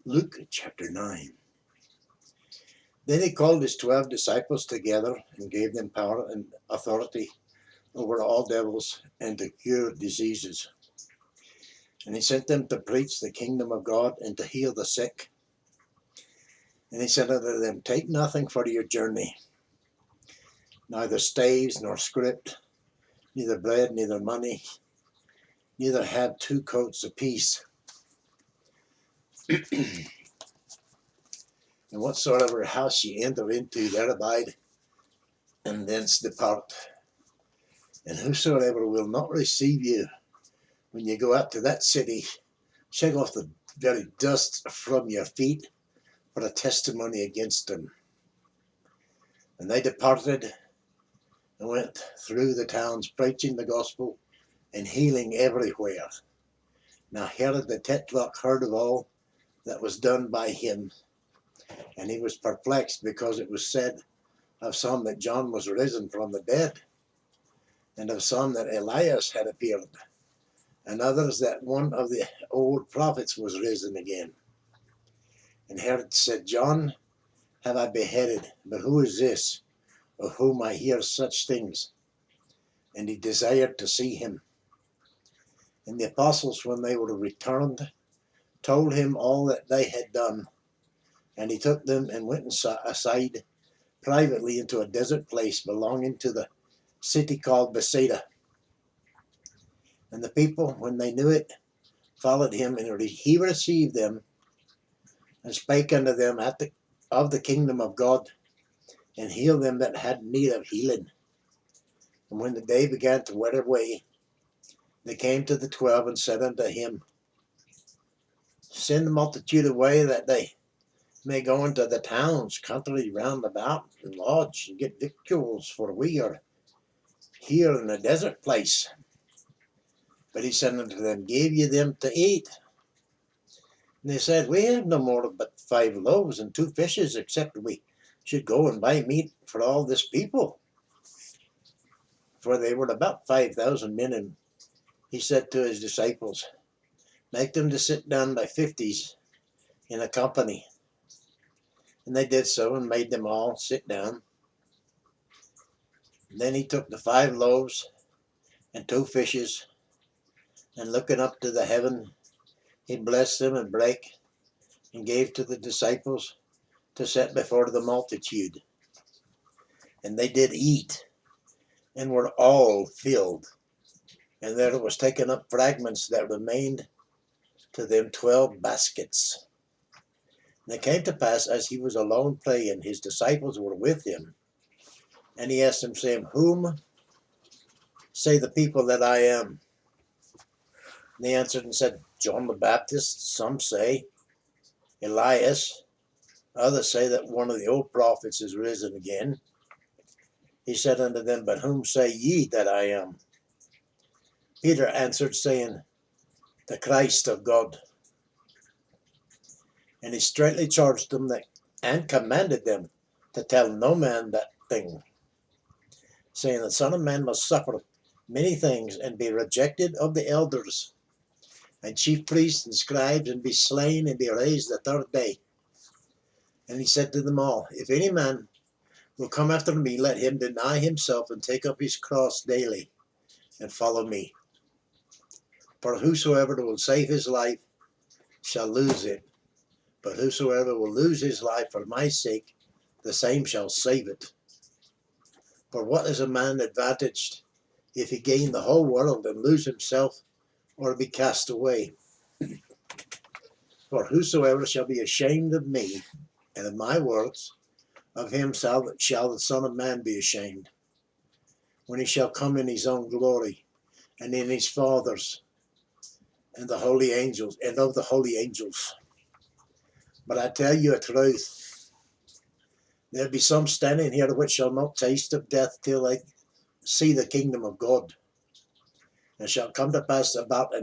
Luke chapter 9. Then he called his 12 disciples together and gave them power and authority over all devils and to cure diseases. And he sent them to preach the kingdom of God and to heal the sick. And he said unto them, take nothing for your journey, neither staves nor scrip, neither bread, neither money, neither have 2 coats apiece. And whatsoever house ye enter into, there abide, and thence depart. And whosoever will not receive you, when you go out to that city, shake off the very dust from your feet for a testimony against them. And they departed and went through the towns, preaching the gospel and healing everywhere. Now Herod the Tetrarch heard of all that was done by him, and he was perplexed, because it was said of some that John was risen from the dead, and of some that Elias had appeared, and others that one of the old prophets was risen again. And Herod said, John have I beheaded, but who is this of whom I hear such things? And he desired to see him. And the apostles, when they were returned, told him all that they had done. And he took them and went aside privately into a desert place belonging to the city called Bethsaida. And the people, when they knew it, followed him, and he received them and spake unto them of the kingdom of God, and healed them that had need of healing. And when the day began to wear away, they came to the 12 and said unto him, send the multitude away, that they may go into the towns country round about, and lodge, and get victuals, for we are here in a desert place. But he said unto them, give ye them to eat? And they said, we have no more but 5 loaves and 2 fishes, except we should go and buy meat for all this people. For they were about 5,000 men. And he said to his disciples, make them to sit down by 50s in a company. And they did so, and made them all sit down. And then he took the 5 loaves and 2 fishes, and looking up to the heaven, he blessed them and brake, and gave to the disciples to set before the multitude. And they did eat, and were all filled. And there was taken up fragments that remained to them 12 baskets. And it came to pass, as he was alone praying, his disciples were with him. And he asked them, saying, whom say the people that I am? And they answered and said, John the Baptist, some say Elias, others say that one of the old prophets is risen again. He said unto them, but whom say ye that I am? Peter answered, saying, the Christ of God. And he straitly charged them and commanded them to tell no man that thing, saying, the Son of Man must suffer many things, and be rejected of the elders and chief priests and scribes, and be slain, and be raised the 3rd day. And he said to them all, if any man will come after me, let him deny himself, and take up his cross daily, and follow me. For whosoever will save his life shall lose it, but whosoever will lose his life for my sake, the same shall save it. For what is a man advantaged, if he gain the whole world and lose himself, or be cast away? For whosoever shall be ashamed of me and of my words, of him shall the Son of Man be ashamed, when he shall come in his own glory, and in his Father's, and the holy angels, and of the holy angels. But I tell you a truth, there be some standing here which shall not taste of death till they see the kingdom of God. And it shall come to pass about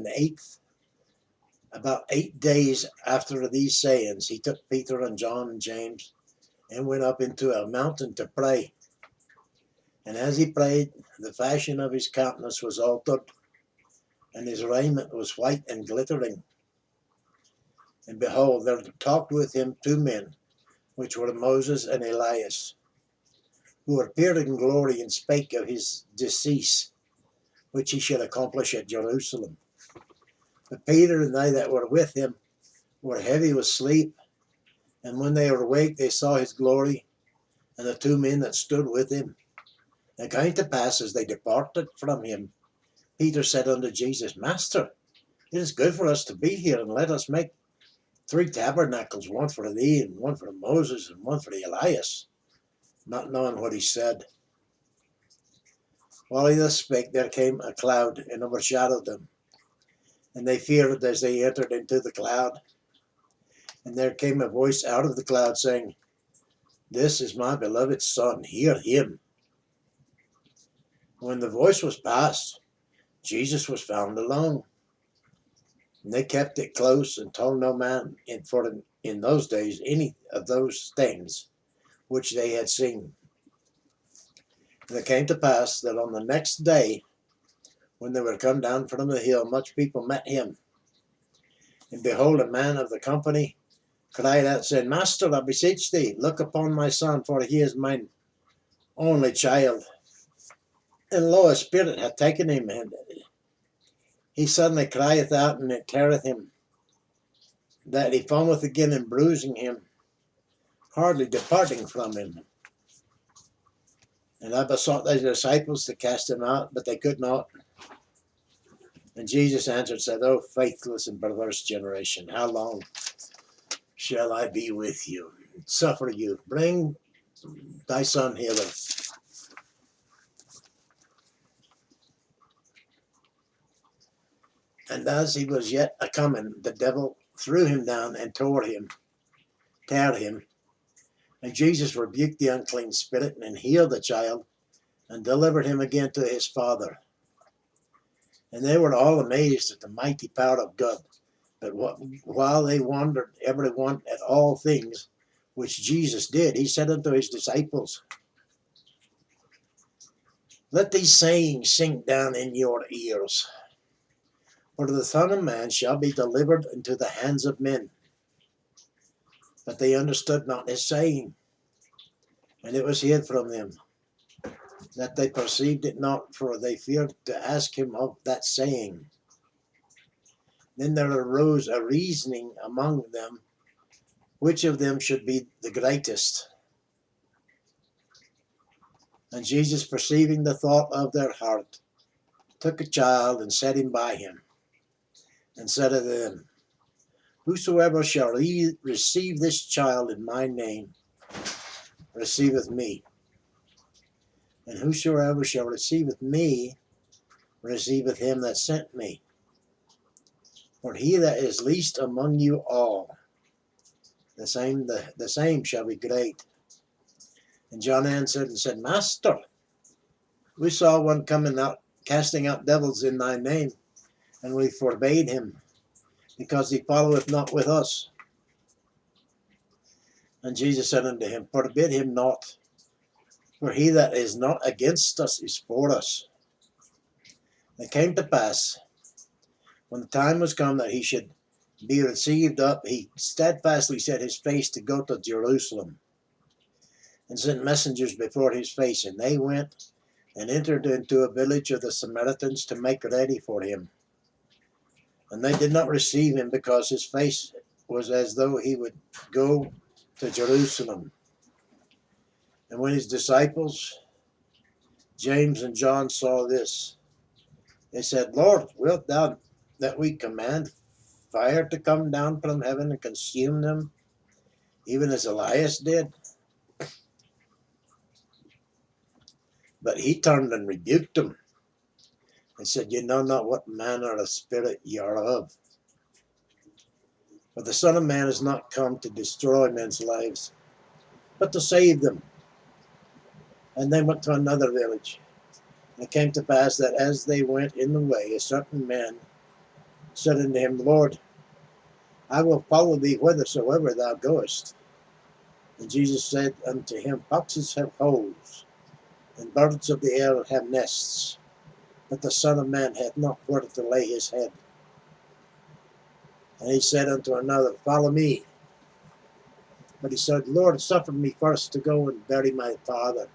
8 days after these sayings, he took Peter and John and James, and went up into a mountain to pray. And as he prayed, the fashion of his countenance was altered, and his raiment was white and glittering. And behold, there talked with him 2 men, which were Moses and Elias, who appeared in glory and spake of his decease, which he should accomplish at Jerusalem. But Peter and they that were with him were heavy with sleep, and when they were awake, they saw his glory, and the 2 men that stood with him. And it came to pass, as they departed from him, Peter said unto Jesus, Master, it is good for us to be here, and let us make 3 tabernacles, one for thee, and one for Moses, and one for Elias, not knowing what he said. While he thus spake, there came a cloud and overshadowed them, and they feared as they entered into the cloud. And there came a voice out of the cloud, saying, This is my beloved Son, hear him. When the voice was past, Jesus was found alone. And they kept it close and told no man in those days any of those things which they had seen. And it came to pass that on the next day, when they were come down from the hill, much people met him. And behold, a man of the company cried out, saying, Master, I beseech thee, look upon my son, for he is mine only child. And lo, a spirit hath taken him, and he suddenly crieth out, and it teareth him, that he foameth again, and bruising him, hardly departing from him. And I besought thy disciples to cast him out, but they could not. And Jesus answered, said, O faithless and perverse generation, how long shall I be with you, suffer you? Bring thy son hither. And as he was yet a coming, the devil threw him down and tore him. And Jesus rebuked the unclean spirit, and healed the child, and delivered him again to his father. And they were all amazed at the mighty power of God. But while they wondered every one at all things which Jesus did, he said unto his disciples, Let these sayings sink down in your ears. For the Son of Man shall be delivered into the hands of men. But they understood not his saying, and it was hid from them, that they perceived it not, for they feared to ask him of that saying. Then there arose a reasoning among them, which of them should be the greatest. And Jesus, perceiving the thought of their heart, took a child and set him by him, and said unto them, Whosoever shall receive this child in my name receiveth me. And whosoever shall receiveth me receiveth him that sent me. For he that is least among you all, the same shall be great. And John answered and said, Master, we saw one coming out, casting out devils in thy name, and we forbade him, because he followeth not with us. And Jesus said unto him, Forbid him not, for he that is not against us is for us. And it came to pass, when the time was come that he should be received up, he steadfastly set his face to go to Jerusalem, and sent messengers before his face, and they went and entered into a village of the Samaritans to make ready for him. And they did not receive him, because his face was as though he would go to Jerusalem. And when his disciples, James and John, saw this, they said, Lord, wilt thou that we command fire to come down from heaven and consume them, even as Elias did? But he turned and rebuked them, and said, Ye know not what manner of spirit ye are of. For the Son of Man is not come to destroy men's lives, but to save them. And they went to another village. And it came to pass that as they went in the way, a certain man said unto him, Lord, I will follow thee whithersoever thou goest. And Jesus said unto him, Foxes have holes, and birds of the air have nests, but the Son of Man hath not where to lay his head. And he said unto another, Follow me. But he said, Lord, suffer me first to go and bury my father.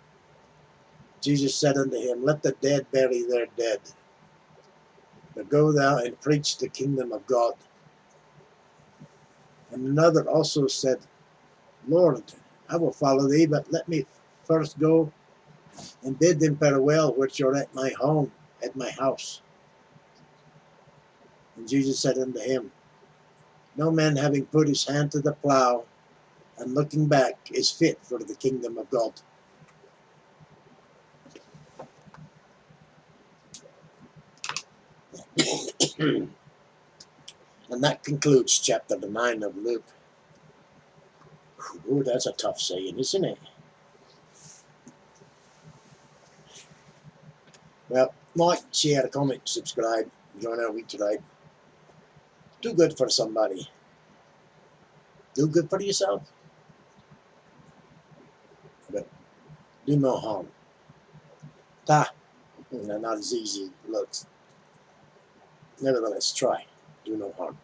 Jesus said unto him, Let the dead bury their dead. But go thou and preach the kingdom of God. And another also said, Lord, I will follow thee, but let me first go and bid them farewell which are at my home, at my house. And Jesus said unto him, No man having put his hand to the plow and looking back is fit for the kingdom of God. And that concludes chapter 9 of Luke. Oh, that's a tough saying, isn't it? Well, like, share, comment, subscribe, join our week today. Do good for somebody. Do good for yourself. But do no harm. Not as easy as it looks. Nevertheless, try. Do no harm.